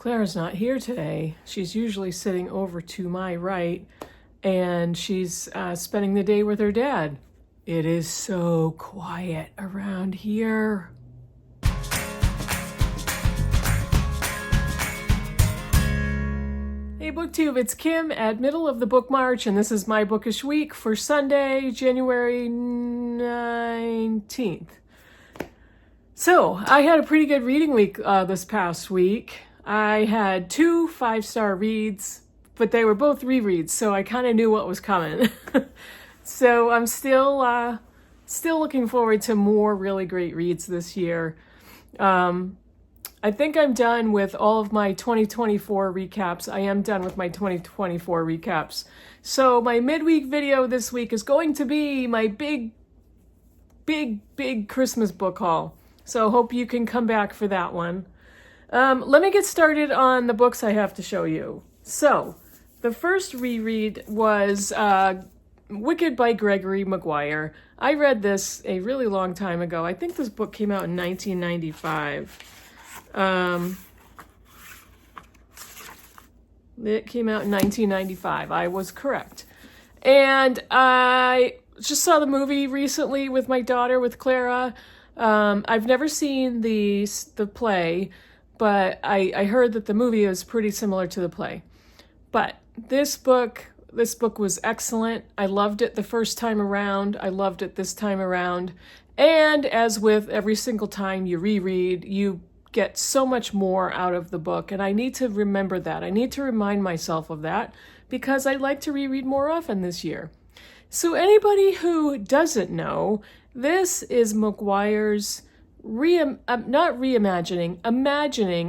Claire's not here today. She's usually sitting over to my right, and she's spending the day with her dad. It is so quiet around here. Hey Booktube, it's Kim at Middle of the Book March, and this is my Bookish week for Sunday, January 19th. So, I had a pretty good reading week this past week. I had 2 5-star reads, but they were both rereads, so I kind of knew what was coming. So I'm still looking forward to more really great reads this year. I think I'm done with all of my 2024 recaps. I am done with my 2024 recaps. So my midweek video this week is going to be my big Christmas book haul. So hope you can come back for that one. Let me get started on the books I have to show you. So the first reread was Wicked by Gregory Maguire. I read this a really long time ago. I think this book came out in 1995. It came out in 1995. I was correct. And I just saw the movie recently with my daughter, with Clara. I've never seen the play, but I heard that the movie is pretty similar to the play. But this book was excellent. I loved it the first time around. I loved it this time around. And as with every single time you reread, you get so much more out of the book. And I need to remember that. I need to remind myself of that because I'd like to reread more often this year. So anybody who doesn't know, this is Maguire's imagining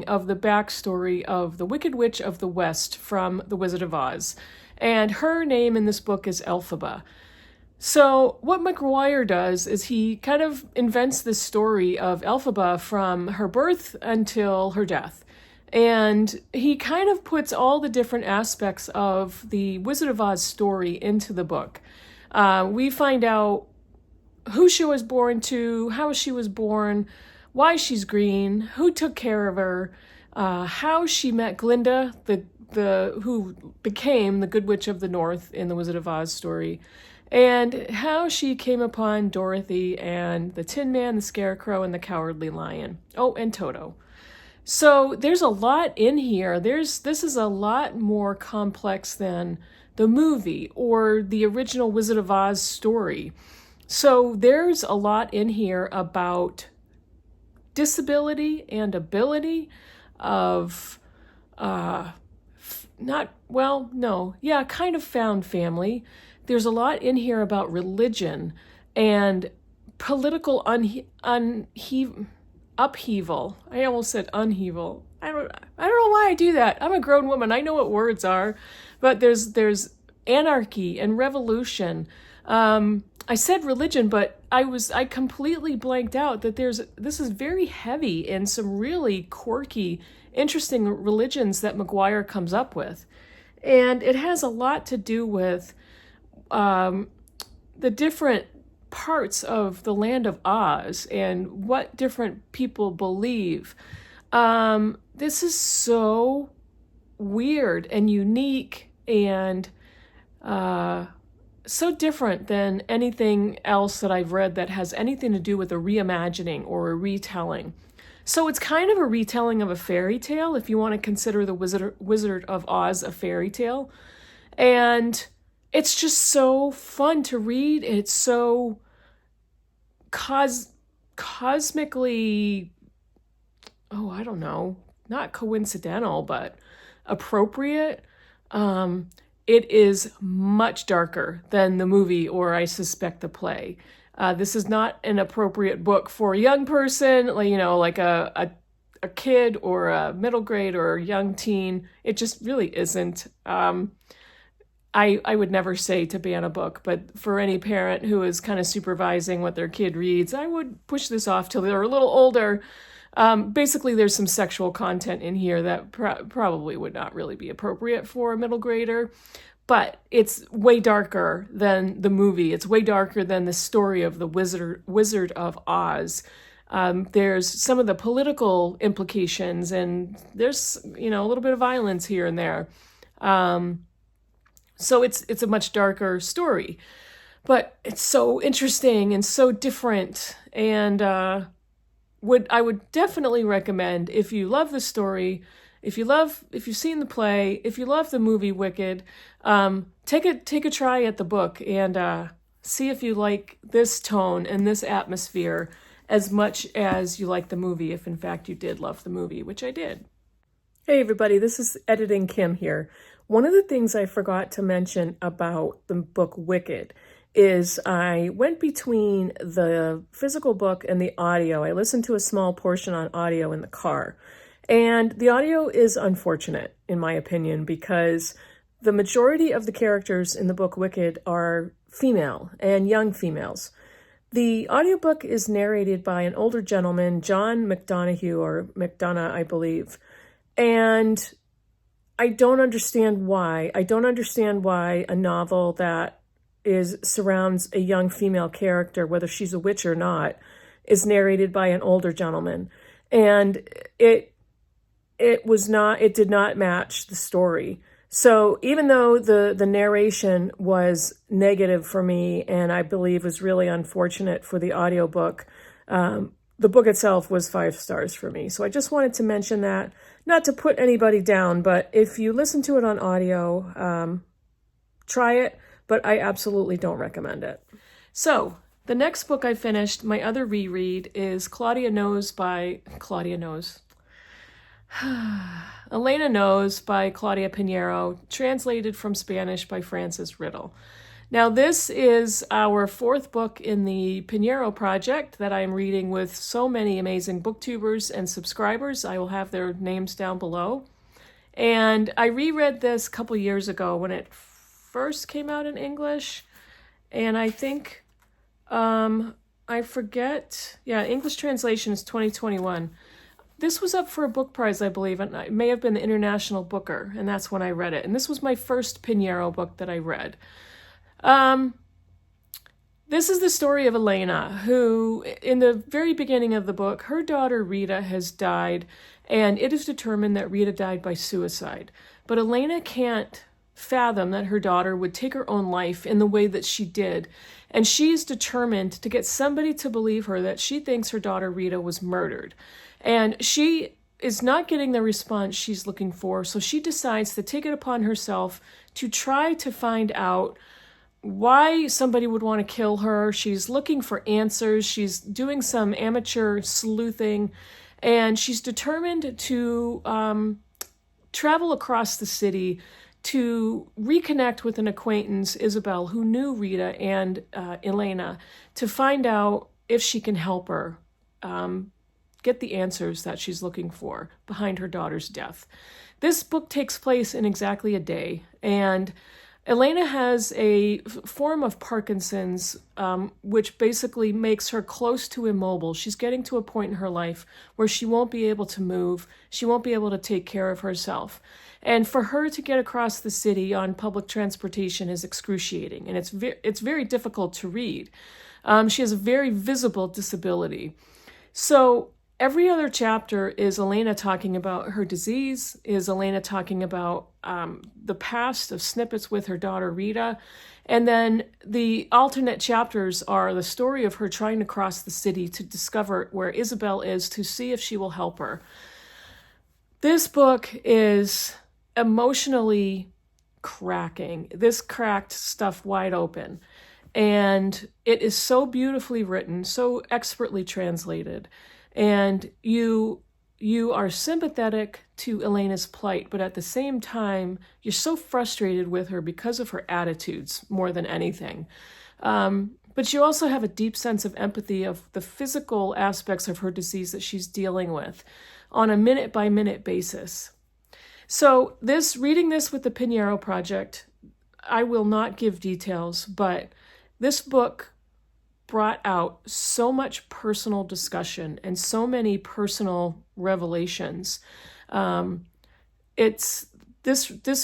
of the backstory of the Wicked Witch of the West from The Wizard of Oz. And her name in this book is Elphaba. So what Maguire does is he kind of invents this story of Elphaba from her birth until her death. And he kind of puts all the different aspects of the Wizard of Oz story into the book. We find out who she was born to, how she was born, why she's green, who took care of her, how she met Glinda, who became the Good Witch of the North in the Wizard of Oz story, and how she came upon Dorothy and the Tin Man, the Scarecrow, and the Cowardly Lion. Oh, and Toto. So there's a lot in here. This is a lot more complex than the movie or the original Wizard of Oz story. So there's a lot in here about disability and ability of kind of found family. There's a lot in here about religion and political upheaval. I almost said upheaval. I don't know why I do that. I'm a grown woman. I know what words are, but there's anarchy and revolution. I said religion, but I completely blanked out that this is very heavy in some really quirky, interesting religions that Maguire comes up with. And it has a lot to do with the different parts of the land of Oz and what different people believe. This is so weird and unique and so different than anything else that I've read that has anything to do with a reimagining or a retelling. So it's kind of a retelling of a fairy tale, if you want to consider the Wizard of Oz a fairy tale. And it's just so fun to read. It's so cosmically, I don't know, not coincidental, but appropriate. It is much darker than the movie or I suspect the play. This is not an appropriate book for a young person, like a kid or a middle grade or a young teen. It just really isn't. I would never say to ban a book, but for any parent who is kind of supervising what their kid reads, I would push this off till they're a little older. Basically, there's some sexual content in here that probably would not really be appropriate for a middle grader, but it's way darker than the movie. It's way darker than the story of the Wizard of Oz. There's some of the political implications, and there's, a little bit of violence here and there. So it's a much darker story, but it's so interesting and so different. And I would definitely recommend, if you love the story, if you've seen the play, if you love the movie Wicked, take a try at the book and see if you like this tone and this atmosphere as much as you like the movie, if in fact you did love the movie, which I did. Hey everybody, this is Editing Kim here. One of the things I forgot to mention about the book Wicked is I went between the physical book and the audio. I listened to a small portion on audio in the car. And the audio is unfortunate, in my opinion, because the majority of the characters in the book Wicked are female and young females. The audiobook is narrated by an older gentleman, John McDonough, or McDonough, I believe. And I don't understand why. I don't understand why a novel that surrounds a young female character, whether she's a witch or not, is narrated by an older gentleman. And it did not match the story. So even though the narration was negative for me, and I believe was really unfortunate for the audiobook, the book itself was 5 stars for me. So I just wanted to mention that, not to put anybody down, but if you listen to it on audio, try it, but I absolutely don't recommend it. So the next book I finished, my other reread, is Elena Nose by Claudia Pineiro, translated from Spanish by Frances Riddle. Now, this is our 4th book in the Pineiro Project that I am reading with so many amazing booktubers and subscribers. I will have their names down below. And I reread this a couple years ago when it first came out in English. And I think, I forget, English translation is 2021. This was up for a book prize, I believe, and it may have been the International Booker, and that's when I read it. And this was my first Pineiro book that I read. This is the story of Elena, who, in the very beginning of the book, her daughter Rita has died, and it is determined that Rita died by suicide. But Elena can't fathom that her daughter would take her own life in the way that she did, and she's determined to get somebody to believe her that she thinks her daughter Rita was murdered. And she is not getting the response she's looking for, so she decides to take it upon herself to try to find out why somebody would want to kill her. She's looking for answers. She's doing some amateur sleuthing, and she's determined to travel across the city to reconnect with an acquaintance, Isabel, who knew Rita and Elena, to find out if she can help her get the answers that she's looking for behind her daughter's death. This book takes place in exactly a day, and Elena has a form of Parkinson's, which basically makes her close to immobile. She's getting to a point in her life where she won't be able to move. She won't be able to take care of herself. And for her to get across the city on public transportation is excruciating, and it's very difficult to read. She has a very visible disability. So every other chapter is Elena talking about her disease, is Elena talking about the past of snippets with her daughter Rita, and then the alternate chapters are the story of her trying to cross the city to discover where Isabel is, to see if she will help her. This book is emotionally cracking. This cracked stuff wide open, and it is so beautifully written, so expertly translated. And you are sympathetic to Elena's plight, but at the same time, you're so frustrated with her because of her attitudes more than anything. But you also have a deep sense of empathy of the physical aspects of her disease that she's dealing with on a minute-by-minute basis. So reading this with the Pineiro Project, I will not give details, but this book brought out so much personal discussion and so many personal revelations. This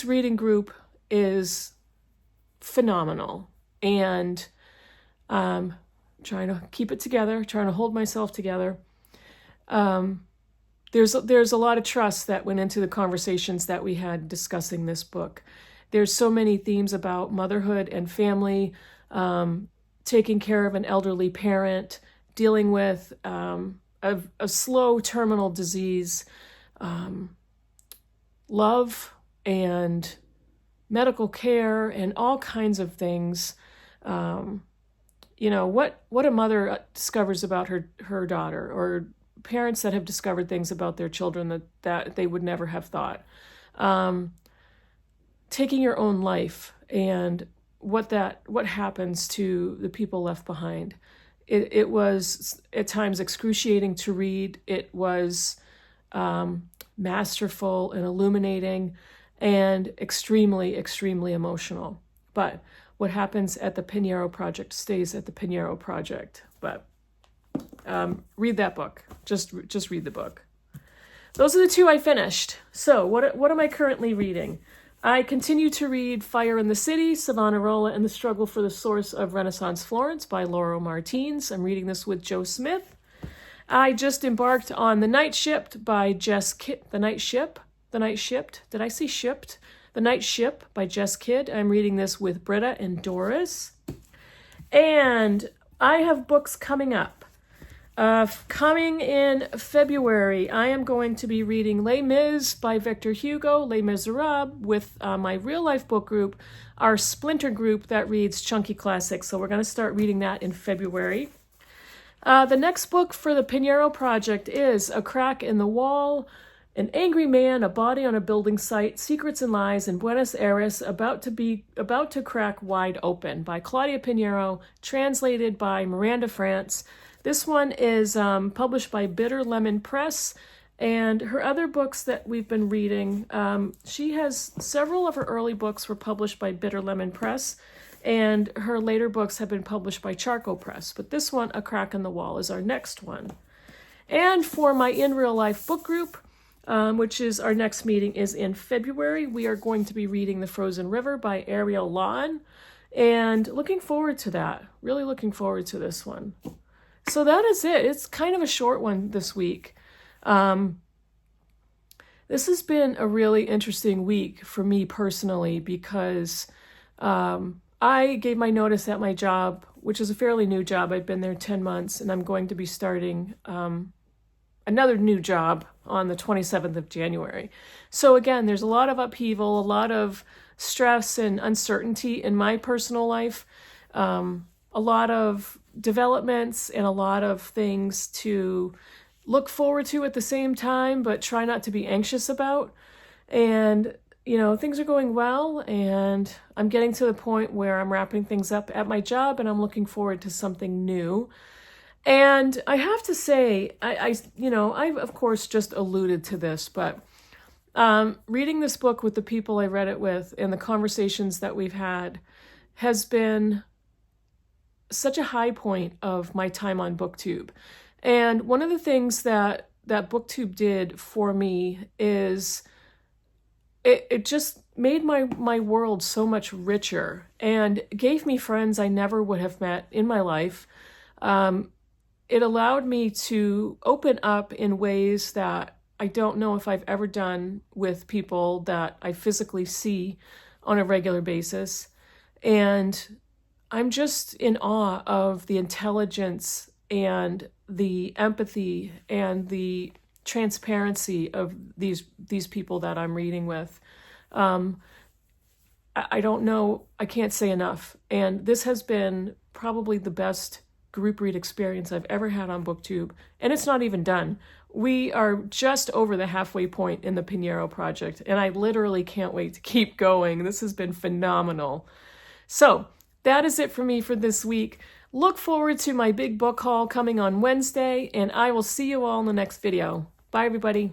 reading group is phenomenal, and trying to keep it together, trying to hold myself together. there's a lot of trust that went into the conversations that we had discussing this book. There's so many themes about motherhood and family, taking care of an elderly parent, dealing with a slow terminal disease, love and medical care, and all kinds of things. What a mother discovers about her daughter, or parents that have discovered things about their children that they would never have thought. Taking your own life and what happens to the people left behind. It was at times excruciating to read. It was masterful and illuminating and extremely, extremely emotional. But what happens at the Pineiro Project stays at the Pineiro Project. But read that book. Just read the book. Those are the two I finished. So what am I currently reading? I continue to read Fire in the City, Savonarola and the Struggle for the Source of Renaissance Florence by Laura Martins. I'm reading this with Joe Smith. I just embarked on The Night Shipped by Jess Kidd. The Night Shipped? Did I say shipped? The Night Ship by Jess Kidd. I'm reading this with Britta and Doris. And I have books coming up. Coming in February, I am going to be reading Les Mis by Victor Hugo, Les Miserables, with my real-life book group, our splinter group that reads chunky classics. So we're going to start reading that in February. The next book for the Pineiro Project is A Crack in the Wall, An Angry Man, a Body on a Building Site, Secrets and Lies in Buenos Aires, about to crack wide open, by Claudia Pineiro, translated by Miranda France. This one is published by Bitter Lemon Press, and her other books that we've been reading, she has several of her early books were published by Bitter Lemon Press, and her later books have been published by Charcoal Press. But this one, A Crack in the Wall, is our next one. And for my In Real Life book group, which is our next meeting is in February, we are going to be reading The Frozen River by Ariel Lawton, and looking forward to that. Really looking forward to this one. So that is it. It's kind of a short one this week. This has been a really interesting week for me personally because I gave my notice at my job, which is a fairly new job. I've been there 10 months, and I'm going to be starting another new job on the 27th of January. So again, there's a lot of upheaval, a lot of stress and uncertainty in my personal life, a lot of developments and a lot of things to look forward to at the same time, but try not to be anxious about. And, things are going well, and I'm getting to the point where I'm wrapping things up at my job, and I'm looking forward to something new. And I have to say, I've of course just alluded to this, but reading this book with the people I read it with and the conversations that we've had has been such a high point of my time on Booktube. And one of the things that Booktube did for me is it just made my world so much richer and gave me friends I never would have met in my life. It allowed me to open up in ways that I don't know if I've ever done with people that I physically see on a regular basis. And I'm just in awe of the intelligence and the empathy and the transparency of these people that I'm reading with. I don't know, I can't say enough. And this has been probably the best group read experience I've ever had on Booktube. And it's not even done. We are just over the halfway point in the Pineiro Project, and I literally can't wait to keep going. This has been phenomenal. So that is it for me for this week. Look forward to my big book haul coming on Wednesday, and I will see you all in the next video. Bye, everybody.